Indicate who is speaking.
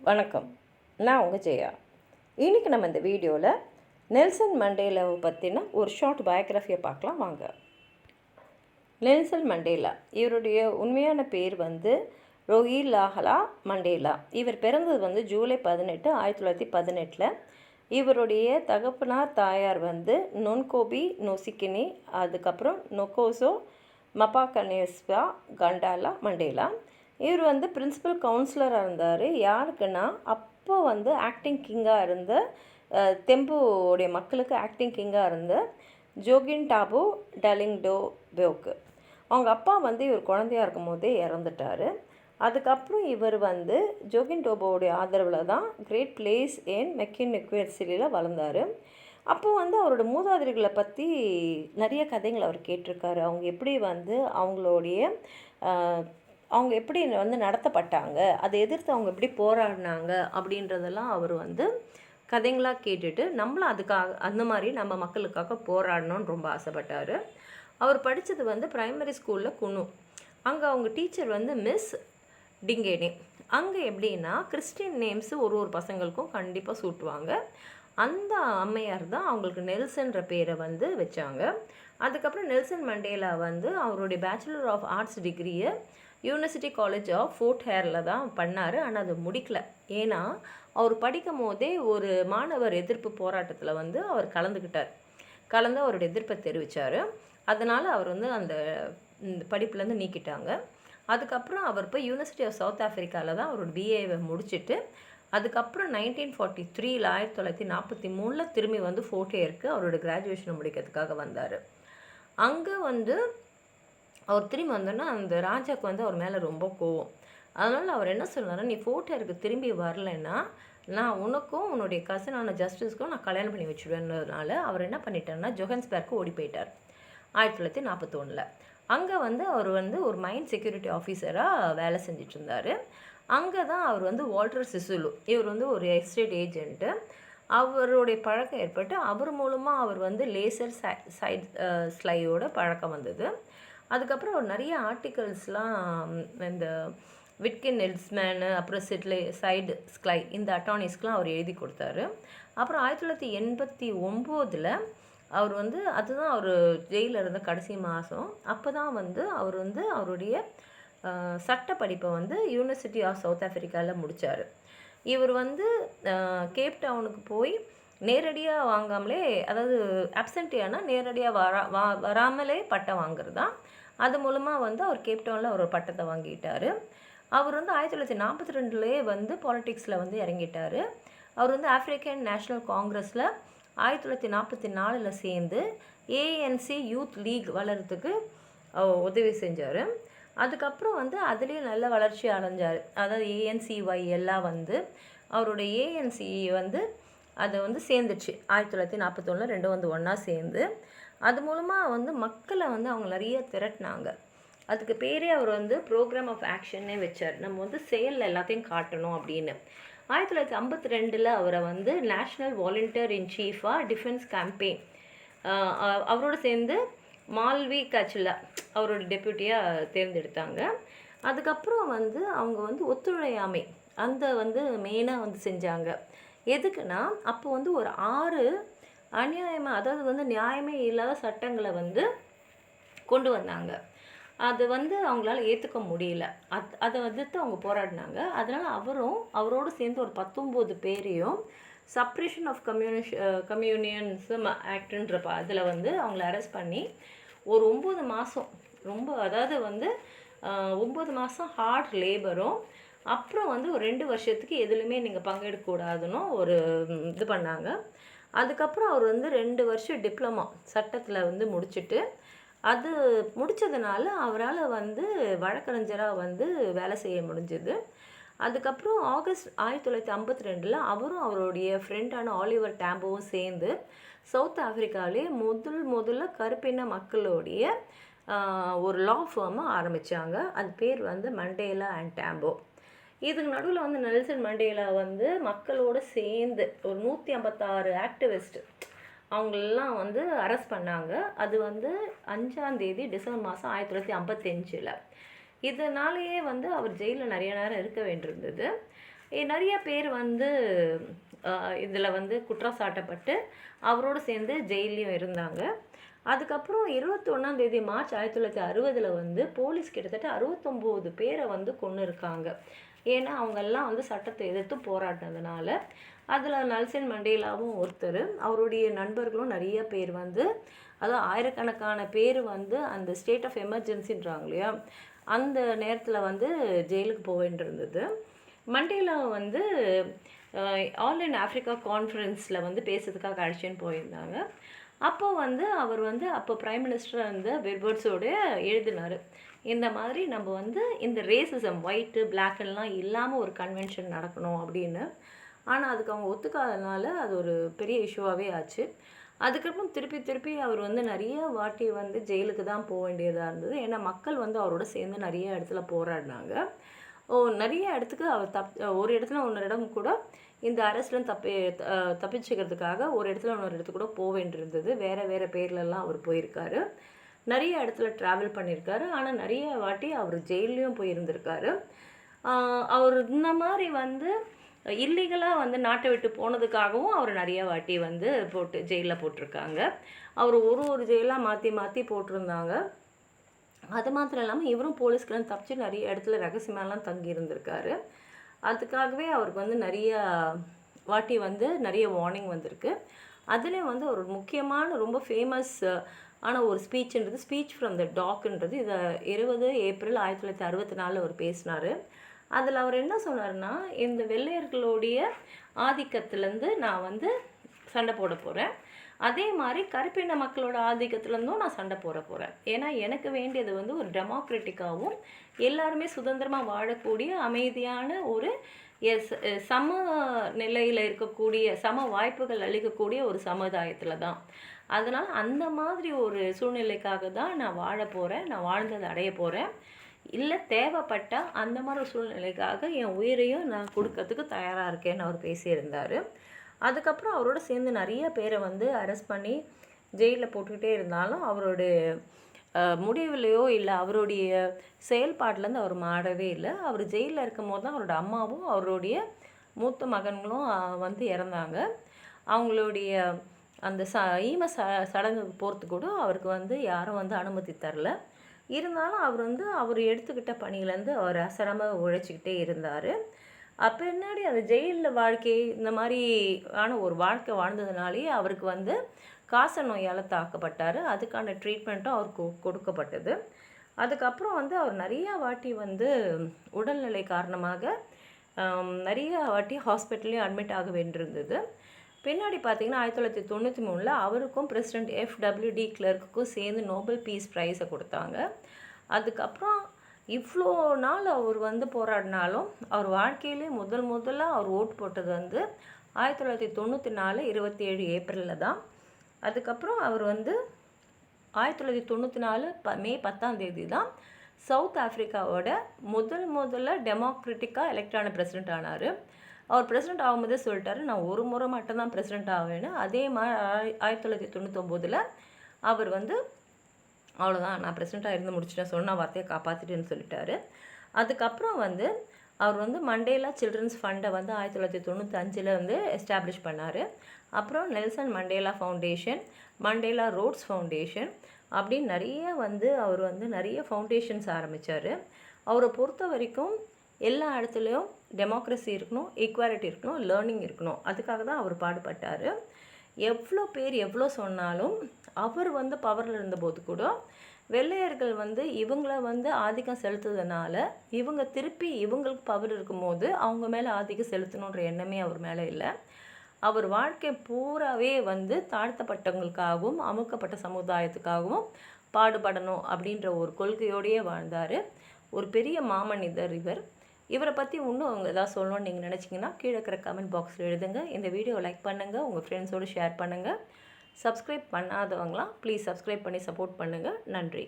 Speaker 1: வணக்கம், நான் உங்கள் ஜெயா. இன்றைக்கி நம்ம இந்த வீடியோவில் நெல்சன் மண்டேலாவை பற்றின ஒரு ஷார்ட் பயோகிராஃபியை பார்க்கலாம் வாங்க. நெல்சன் மண்டேலா, இவருடைய உண்மையான பேர் ரோஹிலாஹலா மண்டேலா. இவர் பிறந்தது ஜூலை 18, 1918. இவருடைய தகப்பனார் தாயார் நொன்கோபி நொசிக்கினி, அதுக்கப்புறம் நொகோசோ மபாகனேஸ்வா கண்டாலா மண்டேலா. இவர் பிரின்சிபல் கவுன்சிலராக இருந்தார். யாருக்குன்னா அப்போ ஆக்டிங் கிங்காக இருந்த தெம்புடைய மக்களுக்கு ஆக்டிங் கிங்காக இருந்த ஜோகின் டாபோ டலிங்டோ போக்கு. அவங்க அப்பா இவர் குழந்தையாக இருக்கும் போதே இறந்துட்டார். அதுக்கப்புறம் இவர் ஜோகின் டோபோவுடைய ஆதரவில் தான் கிரேட் பிளேஸ் இன் மெக்கின் யூனிவர்சிட்டியில் வளர்ந்தார். அப்போது அவரோட மூதாதையர்களை பற்றி நிறைய கதைகள் அவர் கேட்டிருக்காரு. அவங்க எப்படி அவங்க எப்படி நடத்தப்பட்டாங்க, அதை எதிர்த்து அவங்க எப்படி போராடினாங்க அப்படின்றதெல்லாம் அவர் கதைங்களாக கேட்டுட்டு நம்மளும் அதுக்காக அந்த மாதிரி நம்ம மக்களுக்காக போராடணும்னு ரொம்ப ஆசைப்பட்டார். அவர் படித்தது ப்ரைமரி ஸ்கூலில் குனு. அங்கே அவங்க டீச்சர் மிஸ் டிங்கேனே. அங்கே எப்படின்னா கிறிஸ்டின் நேம்ஸு ஒரு பசங்களுக்கும் கண்டிப்பாக சூட்டுவாங்க. அந்த அம்மையார் தான் அவங்களுக்கு நெல்சன்ற பேரை வச்சாங்க. அதுக்கப்புறம் நெல்சன் மண்டேலா அவருடைய பேச்சுலர் ஆஃப் ஆர்ட்ஸ் டிகிரியை யூனிவர்சிட்டி காலேஜ் ஆஃப் ஃபோர்ட் ஹேரில் தான் பண்ணார். ஆனால் அது முடிக்கல. ஏன்னா அவர் படிக்கும் போதே ஒரு மாணவர் எதிர்ப்பு போராட்டத்தில் அவர் கலந்து அவருடைய எதிர்ப்பை தெரிவித்தார். அதனால் அவர் அந்த படிப்புலேருந்து நீக்கிட்டாங்க. அதுக்கப்புறம் அவர் போய் யூனிவர்சிட்டி ஆஃப் சவுத் ஆஃப்ரிக்காவில் தான் அவரோட பிஏவை முடிச்சுட்டு அதுக்கப்புறம் 1943 1943 திரும்பி ஃபோர்ட் ஹேருக்கு அவரோட கிராஜுவேஷனை முடிக்கிறதுக்காக வந்தார். அங்கே அவர் திரும்பி வந்தோன்னா அந்த ராஜாவுக்கு அவர் மேலே ரொம்ப கோவம். அதனால் அவர் என்ன சொன்னார், நீ ஃபோர்ட் ஹேருக்கு திரும்பி வரலைன்னா நான் உனக்கும் உன்னுடைய கசனான ஜஸ்டிஸ்க்கும் நான் கல்யாணம் பண்ணி வச்சுடுவேன்றதுனால அவர் என்ன பண்ணிட்டார்னா ஜோஹன்ஸ்பர்க்கு ஓடி போயிட்டார் 1941. அங்கே அவர் ஒரு மைன் செக்யூரிட்டி ஆஃபீஸராக வேலை செஞ்சிட்டு இருந்தார். அங்கே தான் அவர் வால்டர் சிசுலு, இவர் ஒரு எஸ்டேட் ஏஜென்ட்டு. அவருடைய பழக்கம் ஏற்பட்டு அவர் மூலமாக அவர் லேசர் சைட் ஸ்லையோட பழக்கம் வந்தது. அதுக்கப்புறம் அவர் நிறைய ஆர்டிகல்ஸ்லாம் இந்த விட்கின் நெல்ஸ்மேனு, அப்புறம் சைடு ஸ்க்ளை, இந்த அட்டானிஸ்க்கெலாம் அவர் எழுதி கொடுத்தாரு. அப்புறம் 1989 அவர் அதுதான் அவர் ஜெயிலில் இருந்த கடைசி மாதம். அப்போ தான் அவர் அவருடைய சட்ட படிப்பை யூனிவர்சிட்டி ஆஃப் சவுத் ஆஃப்ரிக்காவில் முடித்தார். இவர் கேப் டவுனுக்கு போய் நேரடியாக வாங்காமலே, அதாவது அப்சென்டியானா நேரடியாக வராமலே பட்டம் வாங்குறது தான். அது மூலமாக அவர் கேப் டவுனில் ஒரு பட்டத்தை வாங்கிட்டார். அவர் 1942 பாலிட்டிக்ஸில் இறங்கிட்டார். அவர் ஆஃப்ரிக்கன் நேஷ்னல் காங்கிரஸில் 1944 சேர்ந்து ஏஎன்சி யூத் லீக் வளர்கிறதுக்கு உதவி செஞ்சார். அதுக்கப்புறம் அதுலேயே நல்ல வளர்ச்சி அடைஞ்சார். அதாவது ஏஎன்சிஒய் எல்லாம் அவருடைய ஏஎன்சி அதை சேர்ந்துச்சு 1941 ரெண்டும் ஒன்றா சேர்ந்து. அது மூலமாக மக்களை அவங்க நிறைய திரட்டினாங்க. அதுக்கு பேரே அவர் ப்ரோக்ராம் ஆஃப் ஆக்ஷன்னே வச்சார். நம்ம செயலில் எல்லாத்தையும் காட்டணும் அப்படின்னு. 1952 அவரை நேஷ்னல் வாலண்டியர் இன் சீஃபாக டிஃபென்ஸ் கேம்பெயின் அவரோடு சேர்ந்து மால்வி கச்சில் அவரோட டெப்யூட்டியாக தேர்ந்தெடுத்தாங்க. அதுக்கப்புறம் அவங்க ஒத்துழையாமை அந்த மெயினாக செஞ்சாங்க. எதுக்குன்னா அப்போ ஒரு 6 அநியாயமாக, அதாவது நியாயமே இல்லாத சட்டங்களை கொண்டு வந்தாங்க. அது அவங்களால ஏற்றுக்க முடியல. அதை அவங்க போராடினாங்க. அதனால் அவரோடு சேர்ந்து ஒரு 19 பேரையும் சப்ரேஷன் ஆஃப் கம்யூனியன்ஸம் ஆக்டுன்ற அதில் அவங்கள அரெஸ்ட் பண்ணி ஒரு 9 மாதம் அதாவது 9 மாதம் ஹார்ட் லேபரும், அப்புறம் ஒரு 2 வருஷத்துக்கு எதுலையுமே நீங்கள் பங்கெடுக்கக்கூடாதுன்னு ஒரு இது பண்ணாங்க. அதுக்கப்புறம் அவர் 2 வருஷம் டிப்ளமா சட்டத்தில் முடிச்சுட்டு, அது முடித்ததுனால அவரால் வழக்கறிஞராக வேலை செய்ய முடிஞ்சுது. அதுக்கப்புறம் ஆகஸ்ட் 1952 அவரும் அவருடைய ஃப்ரெண்டான ஆலிவர் டாம்போவும் சேர்ந்து சவுத் ஆஃப்ரிக்காவிலே முதல்ல கருப்பின மக்களுடைய ஒரு லா ஃபார்மை ஆரம்பித்தாங்க. அது பேர் மண்டேலா அண்ட் டாம்போ. இதுக்கு நடுவில் நெல்சன் மண்டேலா மக்களோடு சேர்ந்து ஒரு 156 ஆக்டிவிஸ்ட் அவங்களெல்லாம் அரெஸ்ட் பண்ணாங்க. அது 5ஆம் தேதி டிசம்பர் மாதம் 1955. இதனாலேயே அவர் ஜெயிலில் நிறைய நேரம் இருக்க வேண்டியிருந்தது. நிறைய பேர் வந்து இதில் வந்து குற்றம் சாட்டப்பட்டு அவரோடு சேர்ந்து ஜெயிலையும் இருந்தாங்க. அதுக்கப்புறம் 21 மார்ச் 1960 வந்து போலீஸ் கிட்டத்தட்ட 69 பேரை வந்து கொன்னுருக்காங்க. ஏன்னா அவங்கெல்லாம் வந்து சட்டத்தை எதிர்த்து போராடினதுனால. அதில் நெல்சன் மண்டேலாவும் ஒருத்தர். அவருடைய நண்பர்களும் நிறைய பேர் வந்து, அதாவது ஆயிரக்கணக்கான பேர் வந்து அந்த ஸ்டேட் ஆஃப் எமர்ஜென்சின்றாங்க இல்லையா, அந்த நேரத்தில் வந்து ஜெயிலுக்கு போக வேண்டியிருந்தது. மண்டேலா வந்து ஆல் இன் ஆஃப்ரிக்கா கான்ஃபரன்ஸில் வந்து பேசுறதுக்காக அழைச்சின்னு போயிருந்தாங்க. அப்போ வந்து அவர் வந்து அப்போ பிரைம் மினிஸ்டர் அந்த வெட்வர்ட்ஸோட எழுதினார், இந்த மாதிரி நம்ம வந்து இந்த ரேசிசம் ஒயிட்டு பிளாக்லாம் இல்லாமல் ஒரு கன்வென்ஷன் நடக்கணும் அப்படின்னு. ஆனால் அதுக்கு அவங்க ஒத்துக்காதனால அது ஒரு பெரிய இஷ்யூவாகவே ஆச்சு. அதுக்கப்புறம் திருப்பி திருப்பி அவர் வந்து நிறைய வாட்டி வந்து ஜெயிலுக்கு தான் போக வேண்டியதாக இருந்தது. ஏன்னா மக்கள் வந்து அவரோட சேர்ந்து நிறைய இடத்துல போராடினாங்க. நிறைய இடத்துக்கு அவர் ஒரு இடத்துல இன்னொரு இடம் கூட இந்த அரசுலேருந்து தப்பிச்சுக்கிறதுக்காக ஒரு இடத்துல இன்னொரு இடத்துக்கு கூட போக வேண்டியிருந்தது. வேறு வேறு பேர்லலாம் அவர் போயிருக்காரு. நிறைய இடத்துல ட்ராவல் பண்ணியிருக்காரு. ஆனால் நிறைய வாட்டி அவர் ஜெயிலையும் போயிருந்திருக்காரு. அவர் இந்த மாதிரி வந்து இல்லீகலாக வந்து நாட்டை விட்டு போனதுக்காகவும் அவர் நிறைய வாட்டி வந்து ஜெயிலில் போட்டிருக்காங்க. அவர் ஒரு ஜெயிலாக மாற்றி மாற்றி போட்டிருந்தாங்க. அது மாத்திரம் இல்லாமல் இவரும் போலீஸ்க்கெல்லாம் தப்பிச்சு நிறைய இடத்துல ரகசியமாலாம் தங்கி இருந்திருக்காரு. அதுக்காகவே அவருக்கு வந்து நிறைய வாட்டி வந்து நிறைய வார்னிங் வந்திருக்கு. அதுலேயும் வந்து ஒரு முக்கியமான ரொம்ப ஃபேமஸ் ஆன ஒரு ஸ்பீச்சுன்றது ஸ்பீச் ஃப்ரம் த டாக்ன்றது. இதை 20 ஏப்ரல் 1964 அவர் பேசினார். அதில் அவர் என்ன சொன்னார்னா, இந்த வெள்ளையர்களுடைய ஆதிக்கத்துலேருந்து நான் வந்து சண்டை போட போகிறேன், அதே மாதிரி கருப்பின மக்களோட ஆதிக்கத்துலேருந்தும் நான் சண்டை போட போகிறேன். ஏன்னா எனக்கு வேண்டியது வந்து ஒரு டெமோக்ராட்டிக்காகவும் எல்லாருமே சுதந்திரமாக வாழக்கூடிய அமைதியான ஒரு சம நிலையில் இருக்கக்கூடிய சம வாய்ப்புகள் அளிக்கக்கூடிய ஒரு சமுதாயத்தில் தான். அதனால் அந்த மாதிரி ஒரு சூழ்நிலைக்காக தான் நான் வாழ போகிறேன், நான் வாழ்ந்ததை அடைய போகிறேன். இல்லை தேவைப்பட்டால் அந்த மாதிரி ஒரு சூழ்நிலைக்காக என் உயிரையும் நான் கொடுக்கறதுக்கு தயாராக இருக்கேன்னு அவர் பேசியிருந்தார். அதுக்கப்புறம் அவரோட சேர்ந்து நிறைய பேரை வந்து அரெஸ்ட் பண்ணி ஜெயிலில் போட்டுக்கிட்டே இருந்தாலும் அவருடைய முடிவுலையோ இல்லை அவருடைய செயல்பாட்டிலேருந்து அவர் மாறவே இல்லை. அவர் ஜெயிலில் இருக்கும் போது தான் அவரோட அம்மாவும் அவருடைய மூத்த மகன்களும் வந்து இறந்தாங்க. அவங்களுடைய அந்த ஈம சடங்குக்கு போகிறதுக்கு கூட அவருக்கு வந்து யாரும் வந்து அனுமதி தரல. இருந்தாலும் அவர் வந்து அவர் எடுத்துக்கிட்ட பணியிலேருந்து அவர் அசராமல் உழைச்சிக்கிட்டே இருந்தார். அப்போ பின்னாடி அந்த ஜெயிலில் வாழ்க்கை இந்த மாதிரி ஒரு வாழ்க்கை வாழ்ந்ததுனாலேயே அவருக்கு வந்து காச நோயால் தாக்கப்பட்டார். அதுக்கான ட்ரீட்மெண்ட்டும் அவருக்கு கொடுக்கப்பட்டது. அதுக்கப்புறம் வந்து அவர் நிறையா வாட்டி வந்து உடல்நிலை காரணமாக நிறைய வாட்டி ஹாஸ்பிட்டல்லையும் அட்மிட் ஆக வேண்டியிருந்தது. பின்னாடி பார்த்திங்கன்னா 1993 அவருக்கும் பிரசிடெண்ட் FWD கிளர்க்குக்கும் சேர்ந்து நோபல் பீஸ் ப்ரைஸை கொடுத்தாங்க. அதுக்கப்புறம் இவ்வளோ நாள் அவர் வந்து போராடினாலும் அவர் வாழ்க்கையிலே முதலாக அவர் ஓட்டு போட்டது வந்து 1994 27 ஏப்ரலில் தான். அதுக்கப்புறம் அவர் வந்து 1994 மே 10 தான் சவுத் ஆஃப்ரிக்காவோட முதல்ல டெமோக்ராட்டிக்காக எலெக்டான பிரசிடெண்ட் ஆனார். அவர் பிரசிடெண்ட் ஆகும்போதே சொல்லிட்டாரு, நான் ஒரு முறை மட்டும்தான் பிரசிடெண்ட் ஆவேன்னு. அதே மாதிரி 1999 அவர் வந்து அவ்வளோதான், நான் பிரசிடெண்ட்டாக இருந்து முடிச்சுட்டேன், சொன்ன வார்த்தையை காப்பாற்றிட்டேன்னு சொல்லிட்டாரு. அதுக்கப்புறம் வந்து அவர் வந்து மண்டேலா சில்ட்ரன்ஸ் ஃபண்டை வந்து 1995 வந்து எஸ்டாப்ளிஷ் பண்ணார். அப்புறம் Nelson Mandela foundation, Mandela Rhodes foundation அப்படின்னு நிறைய வந்து அவர் வந்து நிறைய ஃபவுண்டேஷன்ஸ் ஆரம்பித்தார். அவரை பொறுத்த வரைக்கும் எல்லா இடத்துலையும் டெமோக்ரஸி இருக்கணும், ஈக்குவாலிட்டி இருக்கணும், லேர்னிங் இருக்கணும், அதுக்காக தான் அவர் பாடுபட்டார். எவ்வளோ பேர் எவ்வளோ சொன்னாலும் அவர் வந்து பவரில் இருந்தபோது கூட வெள்ளையர்கள் வந்து இவங்கள வந்து ஆதிக்கம் செலுத்துறதுனால இவங்க திருப்பி இவங்களுக்கு பவர் இருக்கும்போது அவங்க மேலே ஆதிக்கம் செலுத்தணுன்ற எண்ணமே அவர் மேலே இல்லை. அவர் வாழ்க்கை பூராவே வந்து தாழ்த்தப்பட்டவங்களுக்காகவும் அமுக்கப்பட்ட சமுதாயத்துக்காகவும் பாடுபடணும் அப்படின்ற ஒரு கொள்கையோடையே வாழ்ந்தார். ஒரு பெரிய மாமனிதர் இவர். இவரை பற்றி இன்னும் அவங்க எதாவது சொல்லணும்னு நீங்கள் நினச்சிங்கன்னா கீழே இருக்கிற கமெண்ட் பாக்ஸில் எழுதுங்க. இந்த வீடியோ லைக் பண்ணுங்கள், உங்கள் ஃப்ரெண்ட்ஸோடு ஷேர் பண்ணுங்கள். சப்ஸ்கிரைப் பண்ணாதவங்களாம் ப்ளீஸ் சப்ஸ்கிரைப் பண்ணி சப்போர்ட் பண்ணுங்கள். நன்றி.